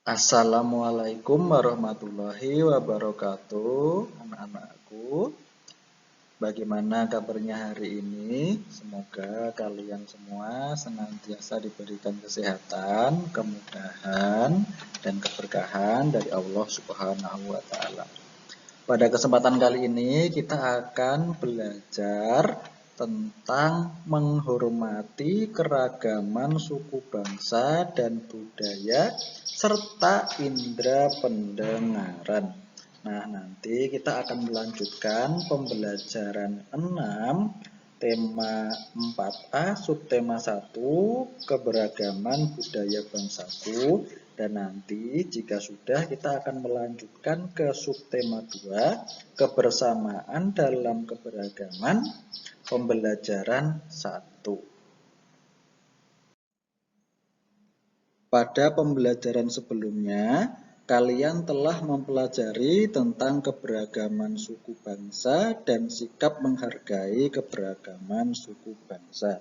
Assalamualaikum warahmatullahi wabarakatuh, anak-anakku. Bagaimana kabarnya hari ini? Semoga kalian semua senantiasa diberikan kesehatan, kemudahan, dan keberkahan dari Allah Subhanahu wa Ta'ala. Pada kesempatan kali ini, kita akan belajar tentang menghormati keragaman suku bangsa dan budaya serta indera pendengaran. Nah, nanti kita akan melanjutkan pembelajaran 6, tema 4A, subtema 1, keberagaman budaya bangsaku. Dan nanti jika sudah kita akan melanjutkan ke subtema 2, kebersamaan dalam keberagaman, pembelajaran 1. Pada pembelajaran sebelumnya, kalian telah mempelajari tentang keberagaman suku bangsa dan sikap menghargai keberagaman suku bangsa.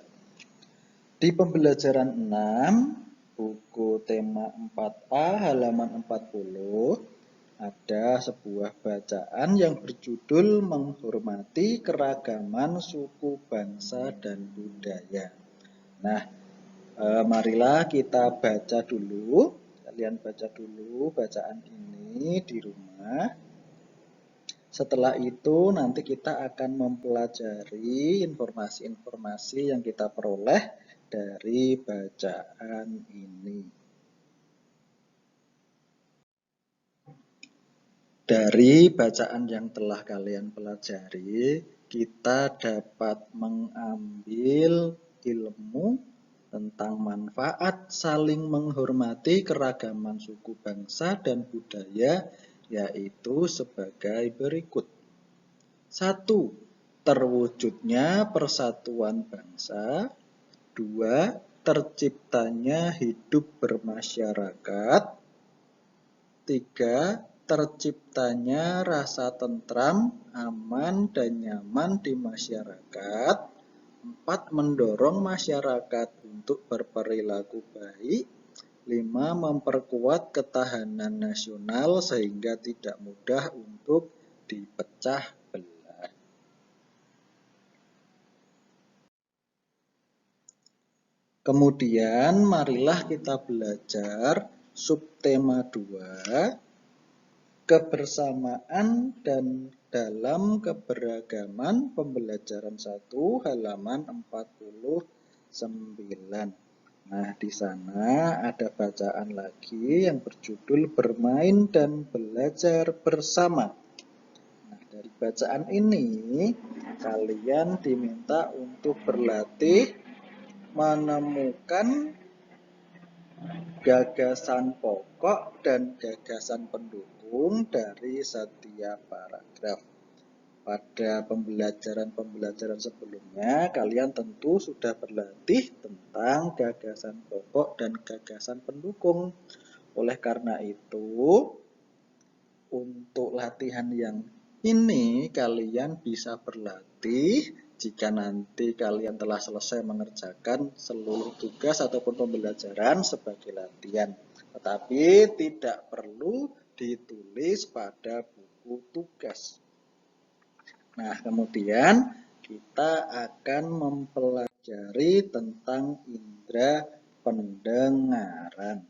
Di pembelajaran 6, buku tema 4A halaman 40, ada sebuah bacaan yang berjudul menghormati keragaman suku bangsa dan budaya. Nah, marilah kita baca dulu. Kalian baca dulu bacaan ini di rumah. Setelah itu nanti kita akan mempelajari informasi-informasi yang kita peroleh dari bacaan ini. Dari bacaan yang telah kalian pelajari, kita dapat mengambil ilmu tentang manfaat saling menghormati keragaman suku bangsa dan budaya, yaitu sebagai berikut. 1. Terwujudnya persatuan bangsa. 2. Terciptanya hidup bermasyarakat. 3. Terciptanya rasa tentram, aman, dan nyaman di masyarakat. 4. Mendorong masyarakat untuk berperilaku baik. 5. Memperkuat ketahanan nasional sehingga tidak mudah untuk dipecah belah. Kemudian marilah kita belajar subtema 2, kebersamaan dan dalam keberagaman, pembelajaran 1 halaman 49. Nah, di sana ada bacaan lagi yang berjudul bermain dan belajar bersama. Nah, dari bacaan ini kalian diminta untuk berlatih menemukan gagasan pokok dan gagasan pendukung dari setiap paragraf. Pada pembelajaran sebelumnya, kalian tentu sudah berlatih tentang gagasan pokok dan gagasan pendukung. Oleh karena itu, untuk latihan yang ini kalian bisa berlatih jika nanti kalian telah selesai mengerjakan seluruh tugas ataupun pembelajaran sebagai latihan. Tetapi tidak perlu ditulis pada buku tugas. Nah, kemudian kita akan mempelajari tentang indera pendengaran.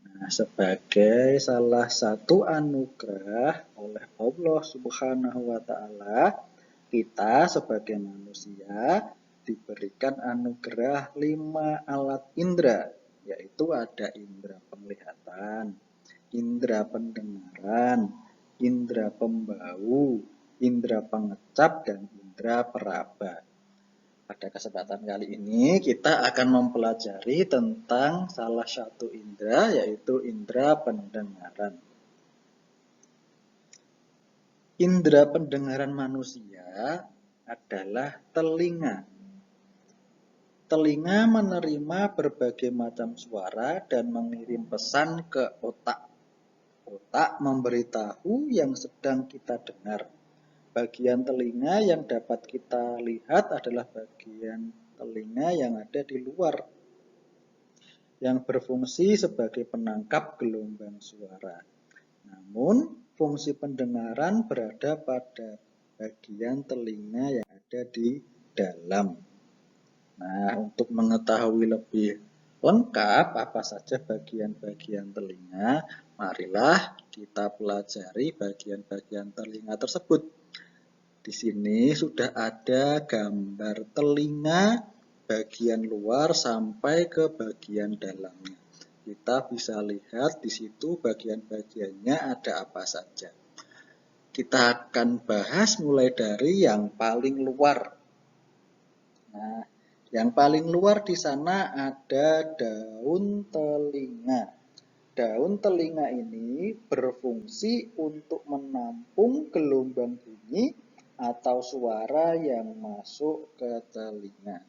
Nah, sebagai salah satu anugerah oleh Allah Subhanahu wa Ta'ala, kita sebagai manusia diberikan anugerah 5 alat indera, yaitu ada indera penglihatan, indera pendengaran, indera pembau, indera pengecap, dan indera peraba. Pada kesempatan kali ini kita akan mempelajari tentang salah satu indera, yaitu indera pendengaran. Indera pendengaran manusia adalah telinga. Telinga menerima berbagai macam suara dan mengirim pesan ke otak. Otak memberitahu yang sedang kita dengar. Bagian telinga yang dapat kita lihat adalah bagian telinga yang ada di luar. yang berfungsi sebagai penangkap gelombang suara. Namun, fungsi pendengaran berada pada bagian telinga yang ada di dalam. Nah, untuk mengetahui lebih lengkap apa saja bagian-bagian telinga, marilah kita pelajari bagian-bagian telinga tersebut. Di sini sudah ada gambar telinga bagian luar sampai ke bagian dalamnya. Kita bisa lihat di situ bagian-bagiannya ada apa saja. Kita akan bahas mulai dari yang paling luar. Nah, yang paling luar di sana ada daun telinga. Daun telinga ini berfungsi untuk menampung gelombang bunyi atau suara yang masuk ke telinga.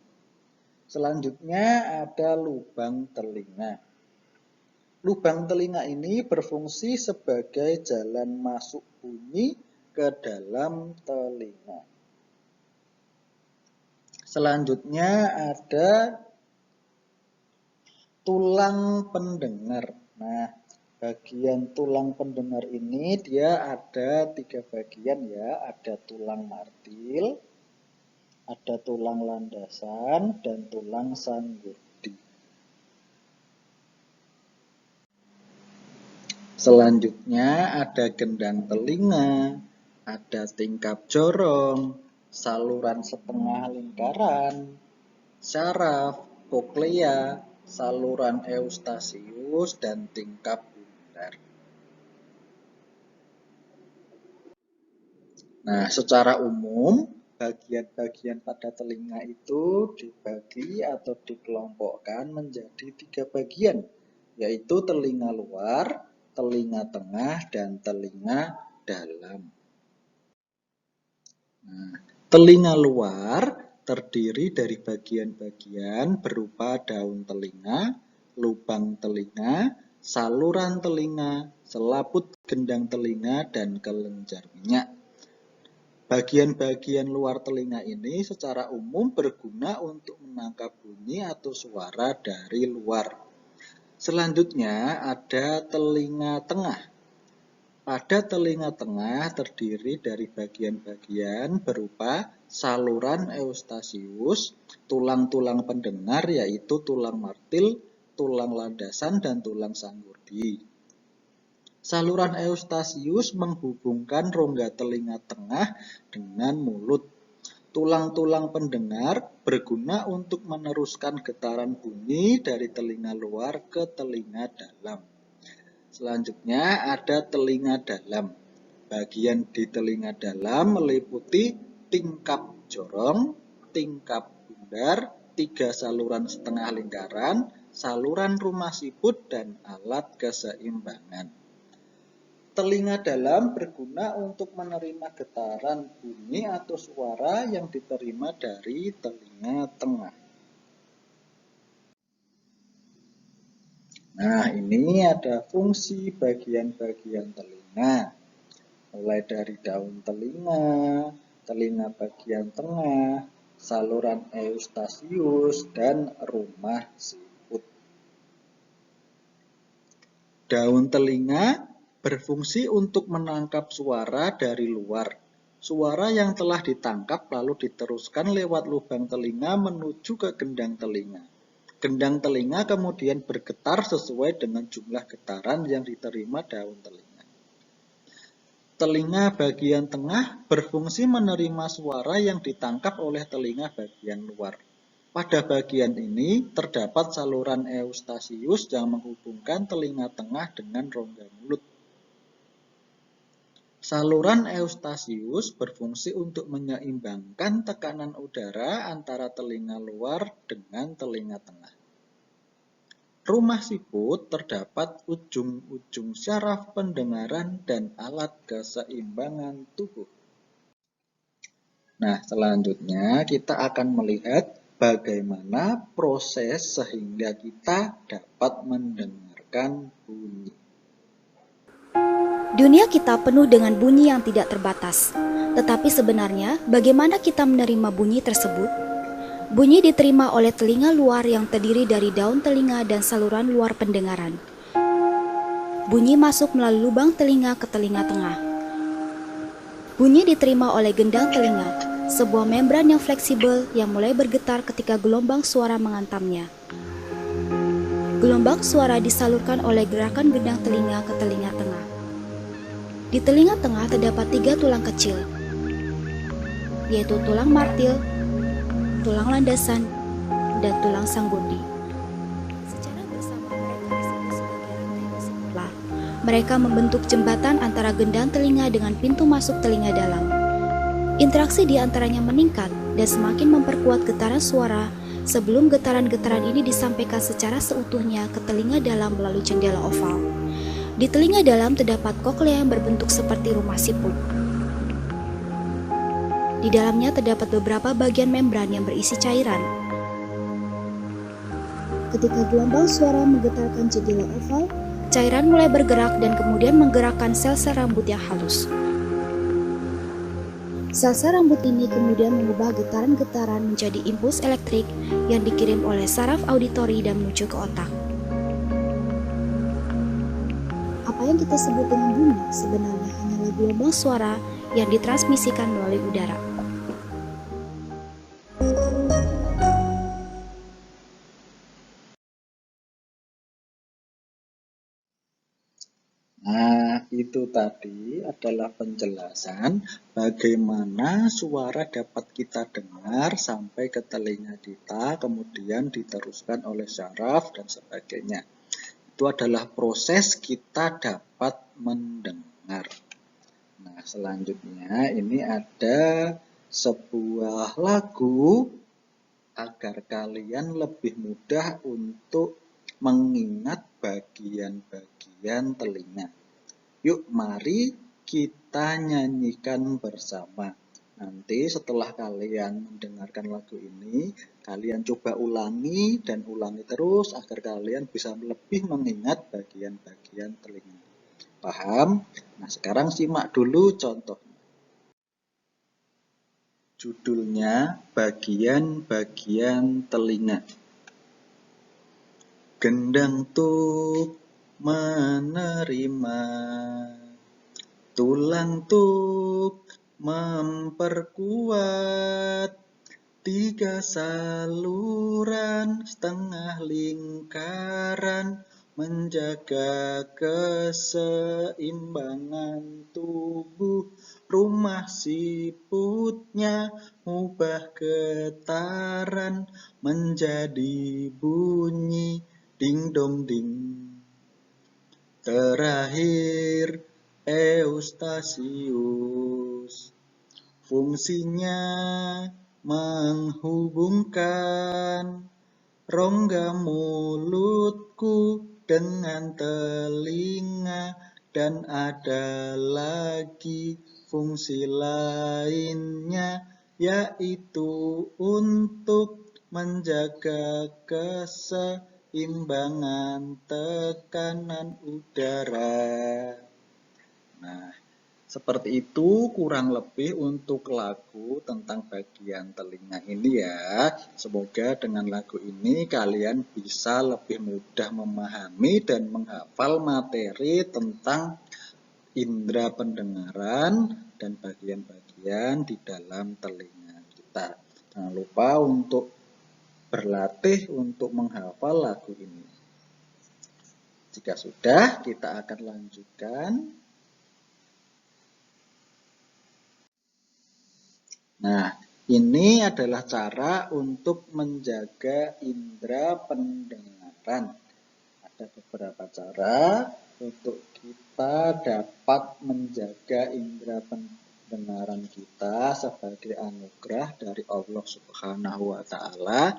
Selanjutnya ada lubang telinga. Lubang telinga ini berfungsi sebagai jalan masuk bunyi ke dalam telinga. Selanjutnya ada tulang pendengar. Nah, bagian tulang pendengar ini dia ada 3 bagian ya. Ada tulang martil, ada tulang landasan, dan tulang sanggurdi. Selanjutnya ada gendang telinga, ada tingkap jorong, saluran setengah lingkaran, syaraf, koklea, saluran eustasius, dan tingkap bundar. Nah, secara umum, bagian-bagian pada telinga itu dibagi atau dikelompokkan menjadi 3 bagian, yaitu telinga luar, telinga tengah, dan telinga dalam. Nah, telinga luar terdiri dari bagian-bagian berupa daun telinga, lubang telinga, saluran telinga, selaput gendang telinga, dan kelenjar minyak. Bagian-bagian luar telinga ini secara umum berguna untuk menangkap bunyi atau suara dari luar. Selanjutnya ada telinga tengah. Pada telinga tengah terdiri dari bagian-bagian berupa saluran eustasius, tulang-tulang pendengar yaitu tulang martil, tulang landasan, dan tulang sanggurdi. Saluran eustasius menghubungkan rongga telinga tengah dengan mulut. Tulang-tulang pendengar berguna untuk meneruskan getaran bunyi dari telinga luar ke telinga dalam. Selanjutnya ada telinga dalam. Bagian di telinga dalam meliputi tingkap jorong, tingkap bundar, 3 saluran setengah lingkaran, saluran rumah siput, dan alat keseimbangan. Telinga dalam berguna untuk menerima getaran bunyi atau suara yang diterima dari telinga tengah. Nah, ini ada fungsi bagian-bagian telinga. Mulai dari daun telinga, telinga bagian tengah, saluran eustasius, dan rumah siput. Daun telinga berfungsi untuk menangkap suara dari luar. Suara yang telah ditangkap lalu diteruskan lewat lubang telinga menuju ke gendang telinga. Gendang telinga kemudian bergetar sesuai dengan jumlah getaran yang diterima daun telinga. Telinga bagian tengah berfungsi menerima suara yang ditangkap oleh telinga bagian luar. Pada bagian ini terdapat saluran eustasius yang menghubungkan telinga tengah dengan rongga mulut. Saluran eustasius berfungsi untuk menyeimbangkan tekanan udara antara telinga luar dengan telinga tengah. Rumah siput terdapat ujung-ujung syaraf pendengaran dan alat keseimbangan tubuh. Nah, selanjutnya kita akan melihat bagaimana proses sehingga kita dapat mendengarkan bunyi. Dunia kita penuh dengan bunyi yang tidak terbatas. Tetapi sebenarnya, bagaimana kita menerima bunyi tersebut? Bunyi diterima oleh telinga luar yang terdiri dari daun telinga dan saluran luar pendengaran. Bunyi masuk melalui lubang telinga ke telinga tengah. Bunyi diterima oleh gendang telinga, sebuah membran yang fleksibel yang mulai bergetar ketika gelombang suara menghantamnya. Gelombang suara disalurkan oleh gerakan gendang telinga ke telinga tengah. Di telinga tengah terdapat 3 tulang kecil, yaitu tulang martil, tulang landasan, dan tulang sanggurdi. Secara bersama mereka disebut sebagai rantai vestibula. Mereka membentuk jembatan antara gendang telinga dengan pintu masuk telinga dalam. Interaksi di antaranya meningkat dan semakin memperkuat getaran suara sebelum getaran-getaran ini disampaikan secara seutuhnya ke telinga dalam melalui jendela oval. Di telinga dalam terdapat koklea yang berbentuk seperti rumah siput. Di dalamnya terdapat beberapa bagian membran yang berisi cairan. Ketika gelombang suara menggetarkan jendela oval, cairan mulai bergerak dan kemudian menggerakkan sel-sel rambut yang halus. Sel-sel rambut ini kemudian mengubah getaran-getaran menjadi impuls elektrik yang dikirim oleh saraf auditori dan menuju ke otak. Apa yang kita sebut dengan bunyi sebenarnya hanyalah gelombang suara yang ditransmisikan melalui udara. Nah, itu tadi adalah penjelasan bagaimana suara dapat kita dengar sampai ke telinga kita, kemudian diteruskan oleh syaraf dan sebagainya. Itu adalah proses kita dapat mendengar. Nah, selanjutnya ini ada sebuah lagu agar kalian lebih mudah untuk mengingat bagian-bagian telinga. Yuk, mari kita nyanyikan bersama. Nanti setelah kalian mendengarkan lagu ini, kalian coba ulangi dan ulangi terus agar kalian bisa lebih mengingat bagian-bagian telinga. Paham? Nah, sekarang simak dulu contohnya. Judulnya bagian-bagian telinga. Gendang tuk menerima, tulang tuk memperkuat, 3 saluran setengah lingkaran menjaga keseimbangan tubuh. Rumah siputnya ubah getaran menjadi bunyi ding dong ding. Terakhir Eustasius, fungsinya menghubungkan rongga mulutku dengan telinga, dan ada lagi fungsi lainnya, yaitu untuk menjaga keseimbangan tekanan udara. Nah, seperti itu kurang lebih untuk lagu tentang bagian telinga ini ya. Semoga dengan lagu ini kalian bisa lebih mudah memahami dan menghafal materi tentang indera pendengaran dan bagian-bagian di dalam telinga kita. Jangan lupa untuk berlatih untuk menghafal lagu ini. Jika sudah, kita akan lanjutkan. Nah, ini adalah cara untuk menjaga indera pendengaran. Ada beberapa cara untuk kita dapat menjaga indera pendengaran kita sebagai anugerah dari Allah Subhanahu wa Ta'ala.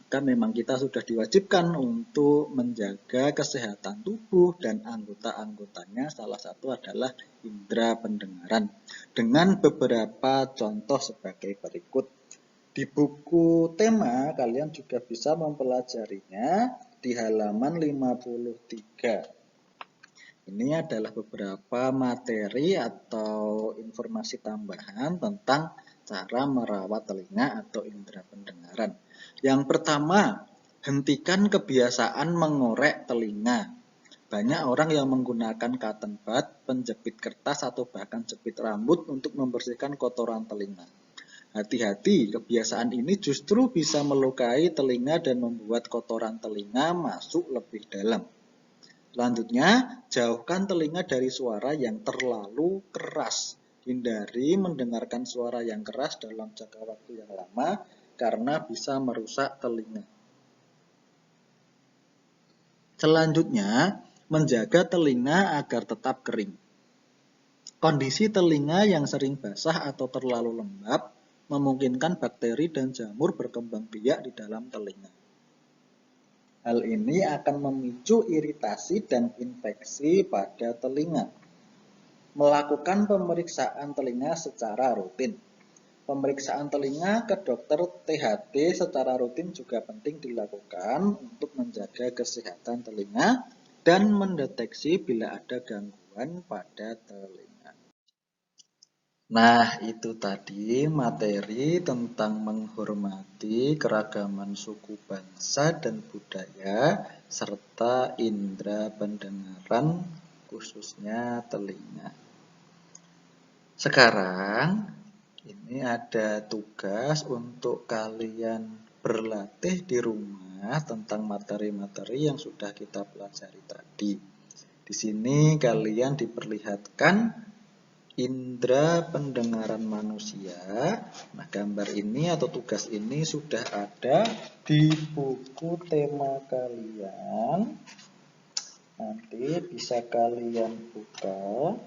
Maka memang kita sudah diwajibkan untuk menjaga kesehatan tubuh dan anggota-anggotanya, salah satu adalah indera pendengaran. Dengan beberapa contoh sebagai berikut. Di buku tema kalian juga bisa mempelajarinya di halaman 53. Ini adalah beberapa materi atau informasi tambahan tentang cara merawat telinga atau indera pendengaran. Yang pertama, hentikan kebiasaan mengorek telinga. Banyak orang yang menggunakan cotton bud, penjepit kertas, atau bahkan jepit rambut untuk membersihkan kotoran telinga. Hati-hati, kebiasaan ini justru bisa melukai telinga dan membuat kotoran telinga masuk lebih dalam. Selanjutnya, jauhkan telinga dari suara yang terlalu keras. Hindari mendengarkan suara yang keras dalam jangka waktu yang lama karena bisa merusak telinga. Selanjutnya, menjaga telinga agar tetap kering. Kondisi telinga yang sering basah atau terlalu lembab memungkinkan bakteri dan jamur berkembang biak di dalam telinga. Hal ini akan memicu iritasi dan infeksi pada telinga. Melakukan pemeriksaan telinga secara rutin. Pemeriksaan telinga ke dokter THT secara rutin juga penting dilakukan untuk menjaga kesehatan telinga dan mendeteksi bila ada gangguan pada telinga. Nah, itu tadi materi tentang menghormati keragaman suku bangsa dan budaya serta indera pendengaran khususnya telinga. Sekarang ini ada tugas untuk kalian berlatih di rumah tentang materi-materi yang sudah kita pelajari tadi. Di sini kalian diperlihatkan indera pendengaran manusia. Nah, gambar ini atau tugas ini sudah ada di buku tema kalian. Nanti bisa kalian buka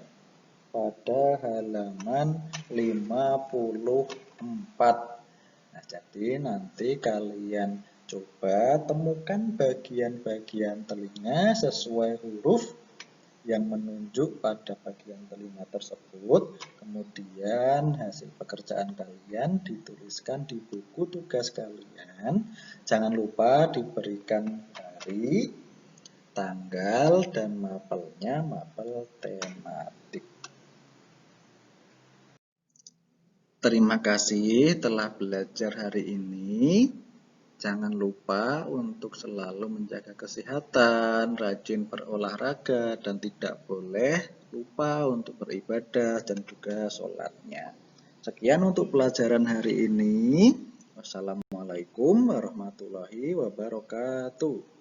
pada halaman 54. Nah, jadi nanti kalian coba temukan bagian-bagian telinga sesuai huruf yang menunjuk pada bagian telinga tersebut. Kemudian hasil pekerjaan kalian dituliskan di buku tugas kalian. Jangan lupa diberikan hari, tanggal, dan mapelnya, mapel tematik. Terima kasih telah belajar hari ini. Jangan lupa untuk selalu menjaga kesehatan, rajin berolahraga, dan tidak boleh lupa untuk beribadah dan juga sholatnya. Sekian untuk pelajaran hari ini. Wassalamualaikum warahmatullahi wabarakatuh.